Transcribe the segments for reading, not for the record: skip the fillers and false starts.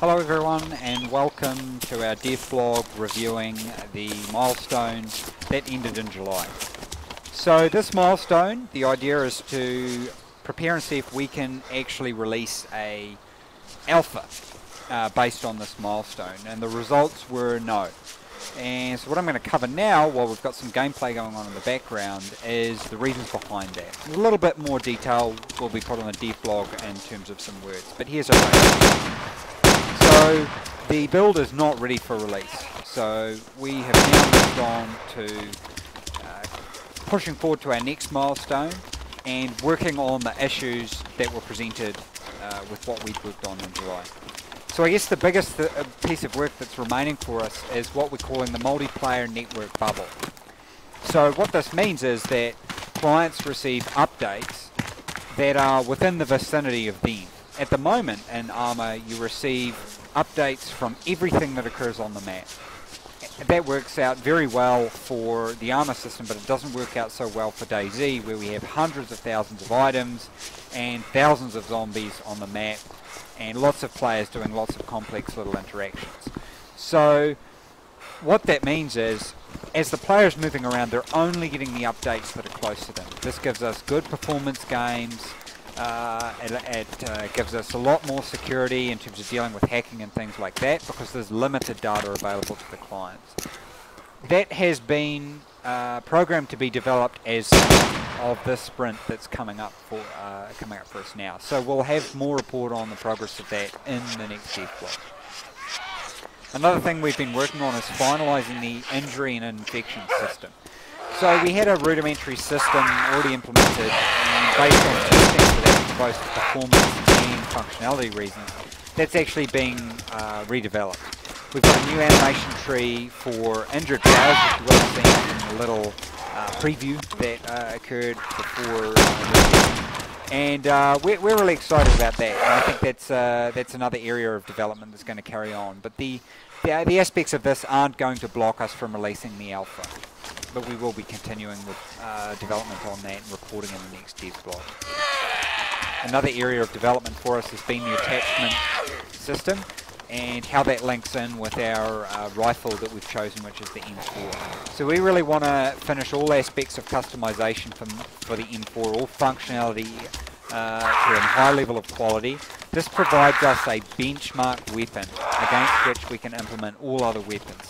Hello everyone and welcome to our DevBlog reviewing the milestone that ended in July. So this milestone, the idea is to prepare and see if we can actually release a alpha based on this milestone, and the results were no. And so what I'm going to cover now, while we've got some gameplay going on in the background, is the reasons behind that. A little bit more detail will be put on the DevBlog in terms of some words, but here's a range. So the build is not ready for release, so we have now moved on to pushing forward to our next milestone and working on the issues that were presented with what we'd worked on in July. So I guess the biggest piece of work that's remaining for us is what we're calling the multiplayer network bubble. So what this means is that clients receive updates that are within the vicinity of them. At the moment in Armour you receive updates from everything that occurs on the map. That works out very well for the Armour system, but it doesn't work out so well for DayZ, where we have hundreds of thousands of items and thousands of zombies on the map and lots of players doing lots of complex little interactions. So what that means is, as the players moving around, they're only getting the updates that are close to them. This gives us good performance games. It gives us a lot more security in terms of dealing with hacking and things like that, because there's limited data available to the clients. That has been programmed to be developed as of this sprint that's coming up for us now. So we'll have more report on the progress of that in the next DevBlog. Another thing we've been working on is finalising the injury and infection system. So we had a rudimentary system already implemented, and based on testing for that for both performance and functionality reasons, that's actually being redeveloped. We've got a new animation tree for injured players, which you will have seen in the little preview that occurred before and we're really excited about that. And I think that's another area of development that's going to carry on. But the aspects of this aren't going to block us from releasing the alpha, but we will be continuing with development on that and reporting in the next DevBlog. Another area of development for us has been the attachment system and how that links in with our rifle that we've chosen, which is the M4. So we really want to finish all aspects of customization for the M4, all functionality to a high level of quality. This provides us a benchmark weapon against which we can implement all other weapons.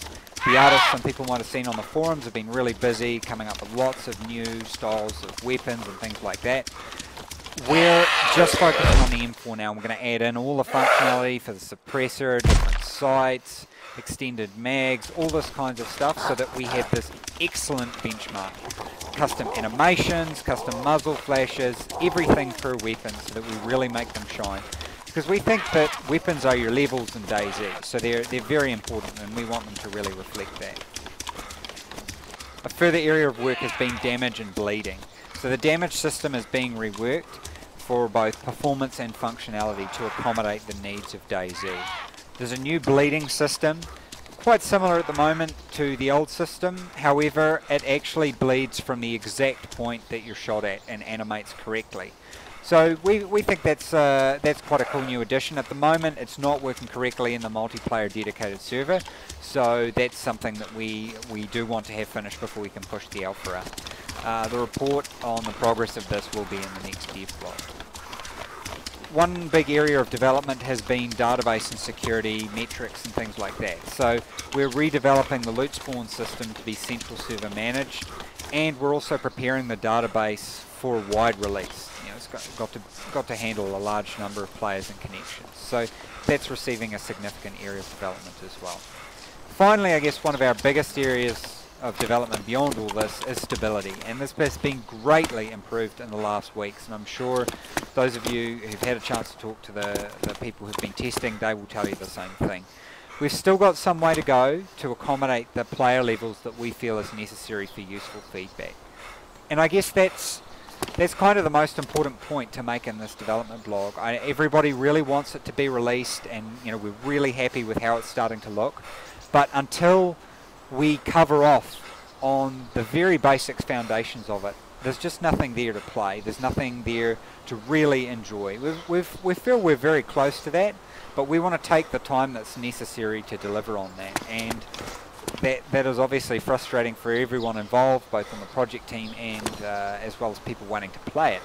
The artists and people might have seen on the forums have been really busy coming up with lots of new styles of weapons and things like that. We're just focusing on the M4 now. We're going to add in all the functionality for the suppressor, different sights, extended mags, all this kinds of stuff, so that we have this excellent benchmark. Custom animations, custom muzzle flashes, everything per weapon, so that we really make them shine. Because we think that weapons are your levels in DayZ, so they're very important, and we want them to really reflect that. A further area of work has been damage and bleeding. So the damage system is being reworked for both performance and functionality to accommodate the needs of DayZ. There's a new bleeding system, quite similar at the moment to the old system. However, it actually bleeds from the exact point that you're shot at and animates correctly. So we think that's quite a cool new addition. At the moment, it's not working correctly in the multiplayer dedicated server, so that's something that we do want to have finished before we can push the alpha out. The report on the progress of this will be in the next DevBlog. One big area of development has been database and security metrics and things like that. So we're redeveloping the loot spawn system to be central server managed, and we're also preparing the database for a wide release. You know, it's got to handle a large number of players and connections. So that's receiving a significant area of development as well. Finally, I guess one of our biggest areas of development beyond all this is stability, and this has been greatly improved in the last weeks, and I'm sure those of you who've had a chance to talk to the people who've been testing, they will tell you the same thing. We've still got some way to go to accommodate the player levels that we feel is necessary for useful feedback, and I guess that's kind of the most important point to make in this development blog. Everybody really wants it to be released, and you know, we're really happy with how it's starting to look, but until we cover off on the very basic foundations of it, there's just nothing there to play. There's nothing there to really enjoy. We feel we're very close to that, but we want to take the time that's necessary to deliver on that, and that is obviously frustrating for everyone involved, both on the project team and as well as people wanting to play it.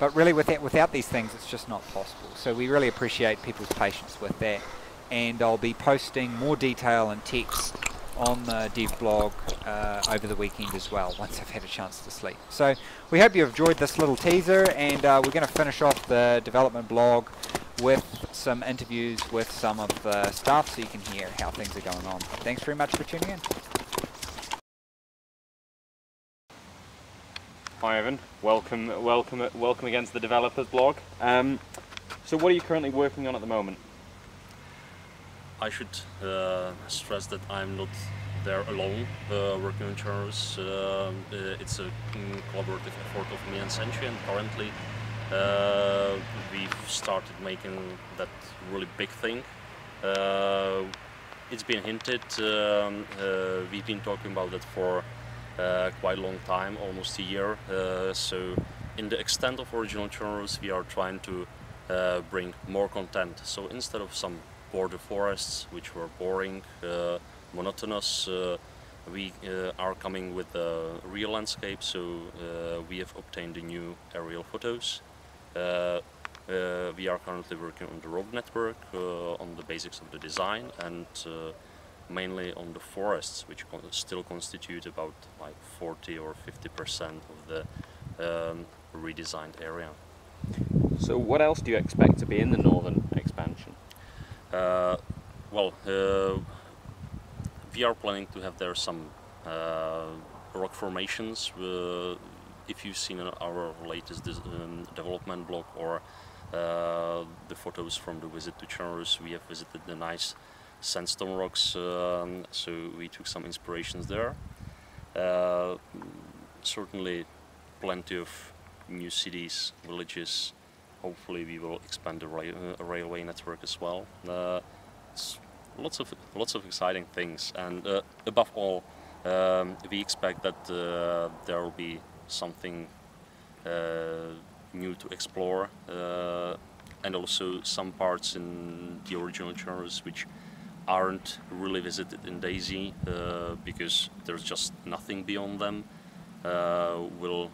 But really without these things it's just not possible. So we really appreciate people's patience with that, and I'll be posting more detail and text on the DevBlog over the weekend as well, once I've had a chance to sleep. So we hope you've enjoyed this little teaser, and we're going to finish off the development blog with some interviews with some of the staff so you can hear how things are going on. Thanks very much for tuning in. Hi Evan, welcome again to the developers blog. So what are you currently working on at the moment? I should stress that I'm not there alone working on channels. It's a collaborative effort of me and Senshi, and currently we've started making that really big thing. It's been hinted, we've been talking about that for quite a long time, almost a year. So in the extent of original channels we are trying to bring more content. So instead of some border forests which were boring, monotonous, we are coming with a real landscape. So we have obtained the new aerial photos. We are currently working on the road network, on the basics of the design, and mainly on the forests, which still constitute about like 40 or 50% of the redesigned area. So what else do you expect to be in the northern expansion? We are planning to have there some rock formations. If you've seen our latest development blog or the photos from the visit to Charles, we have visited the nice sandstone rocks, so we took some inspirations there. Certainly plenty of new cities, villages. Hopefully we will expand the railway network as well. Lots of exciting things, and above all, we expect that there will be something new to explore, and also some parts in the original genres which aren't really visited in DayZ because there's just nothing beyond them. Will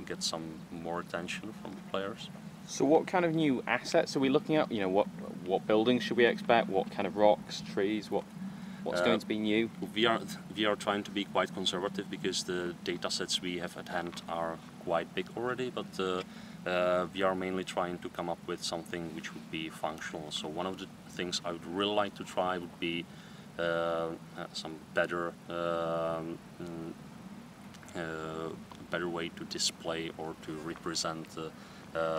get some more attention from the players. So what kind of new assets are we looking at? You know, what buildings should we expect? What kind of rocks, trees? What's going to be new? We are trying to be quite conservative because the data sets we have at hand are quite big already, but we are mainly trying to come up with something which would be functional. So one of the things I would really like to try would be some better way to display or to represent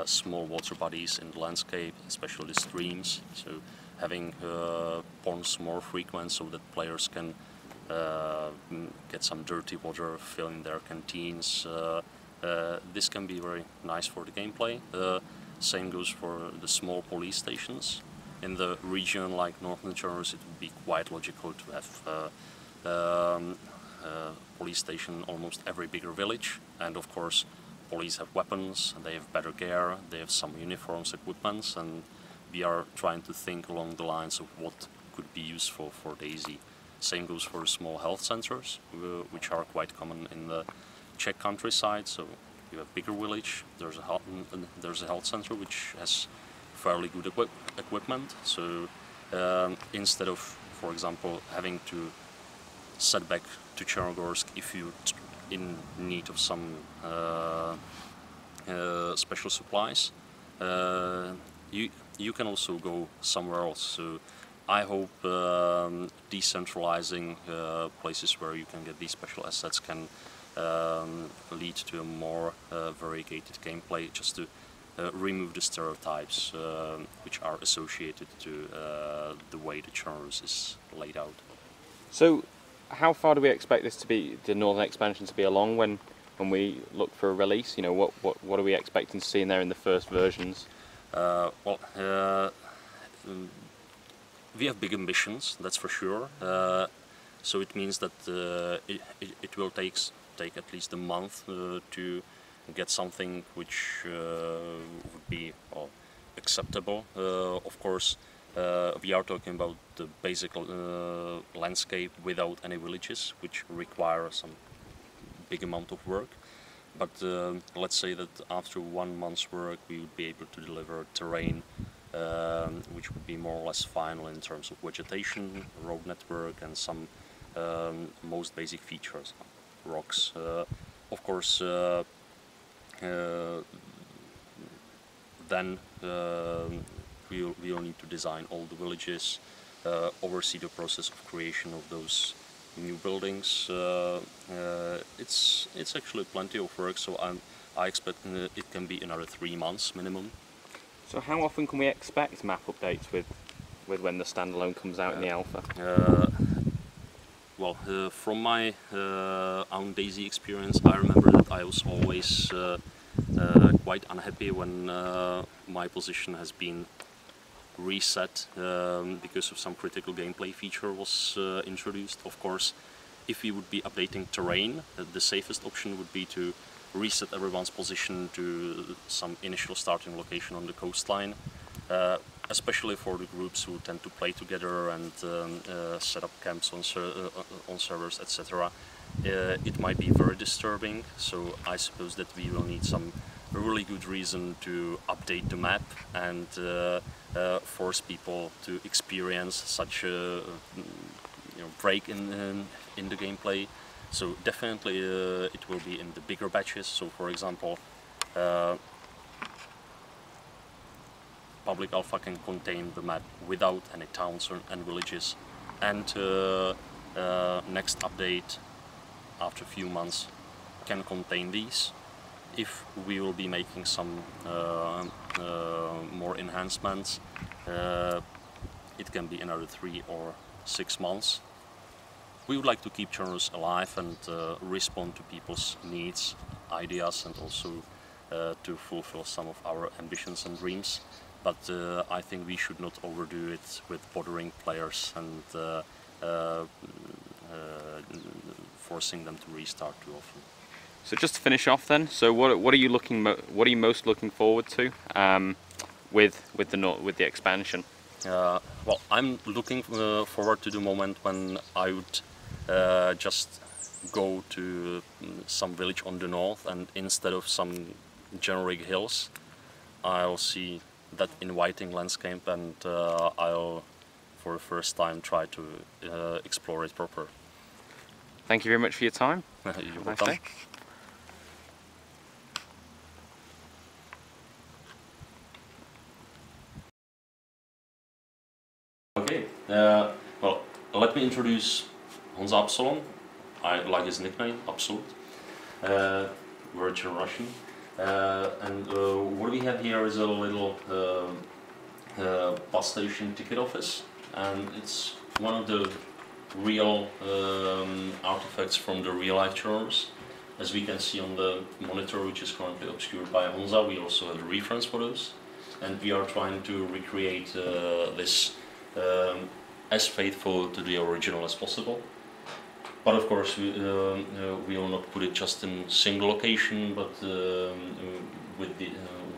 small water bodies in the landscape, especially the streams. So having ponds more frequent so that players can get some dirty water, fill in their canteens. This can be very nice for the gameplay. Same goes for the small police stations. In the region like Northern Channels, it would be quite logical to have police station almost every bigger village, and of course police have weapons, they have better gear, they have some uniforms, equipments, and we are trying to think along the lines of what could be useful for DayZ. Same goes for small health centers, which are quite common in the Czech countryside. So you have bigger village, there's a health center which has fairly good equipment. So instead of, for example, having to set back to Chernogorsk if you're in need of some special supplies, you can also go somewhere else. So I hope decentralizing places where you can get these special assets can lead to a more variegated gameplay, just to remove the stereotypes which are associated to the way the Chernogorsk is laid out. So how far do we expect this to be, the northern expansion to be along when we look for a release? You know, what are we expecting to see in there in the first versions? We have big ambitions, that's for sure. So it means that it will take at least a month to get something which would be acceptable. Of course, we are talking about the basic landscape without any villages, which require some big amount of work. But let's say that after 1 month's work we would be able to deliver terrain which would be more or less final in terms of vegetation, road network, and some most basic features, rocks. Of course, then we'll need to design all the villages, oversee the process of creation of those new buildings. It's actually plenty of work, so I expect it can be another 3 months minimum. So how often can we expect map updates with when the standalone comes out in the alpha? Well, from my own DayZ experience, I remember that I was always quite unhappy when my position has been reset because of some critical gameplay feature was introduced. Of course, if we would be updating terrain, the safest option would be to reset everyone's position to some initial starting location on the coastline, especially for the groups who tend to play together and set up camps on servers, etc. It might be very disturbing, so I suppose that we will need some really good reason to update the map and force people to experience such a break in the gameplay. So definitely it will be in the bigger batches. So for example, public alpha can contain the map without any towns and villages, and next update after a few months can contain these. If we will be making some more enhancements, it can be another 3 or 6 months. We would like to keep journalists alive and respond to people's needs, ideas, and also to fulfill some of our ambitions and dreams. But I think we should not overdo it with bothering players and forcing them to restart too often. So just to finish off then, so what are you most looking forward to with the expansion? Well, I'm looking forward to the moment when I would just go to some village on the north, and instead of some generic hills, I'll see that inviting landscape, and I'll for the first time try to explore it proper. Thank you very much for your time. You're welcome. Okay, well, let me introduce Honza Absolon. I like his nickname, Absolute, virtual Russian. And what we have here is a little bus station ticket office, and it's one of the real artifacts from the real-life tours. As we can see on the monitor, which is currently obscured by Honza, we also have reference photos, and we are trying to recreate this as faithful to the original as possible. But of course, we will not put it just in single location, but with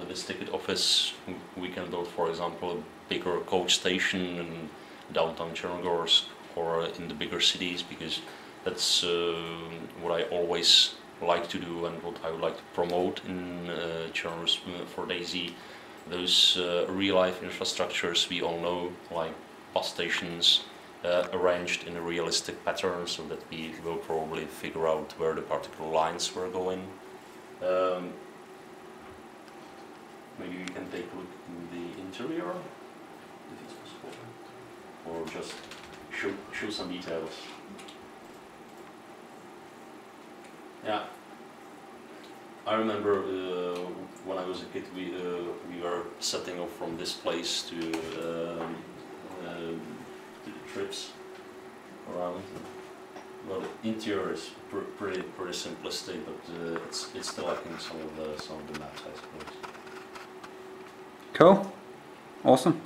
this ticket office, we can build, for example, a bigger coach station in downtown Chernogorsk or in the bigger cities, because that's what I always like to do and what I would like to promote in Chernogorsk for DayZ. Those real-life infrastructures we all know, like bus stations, arranged in a realistic pattern, so that we will probably figure out where the particular lines were going. Maybe we can take a look in the interior, if it's possible, or just show some details. Yeah, I remember when I was a kid, we were setting off from this place to trips around. Well, the interior is pretty simplistic, but it's still lacking some of the maps, I suppose. Cool, awesome.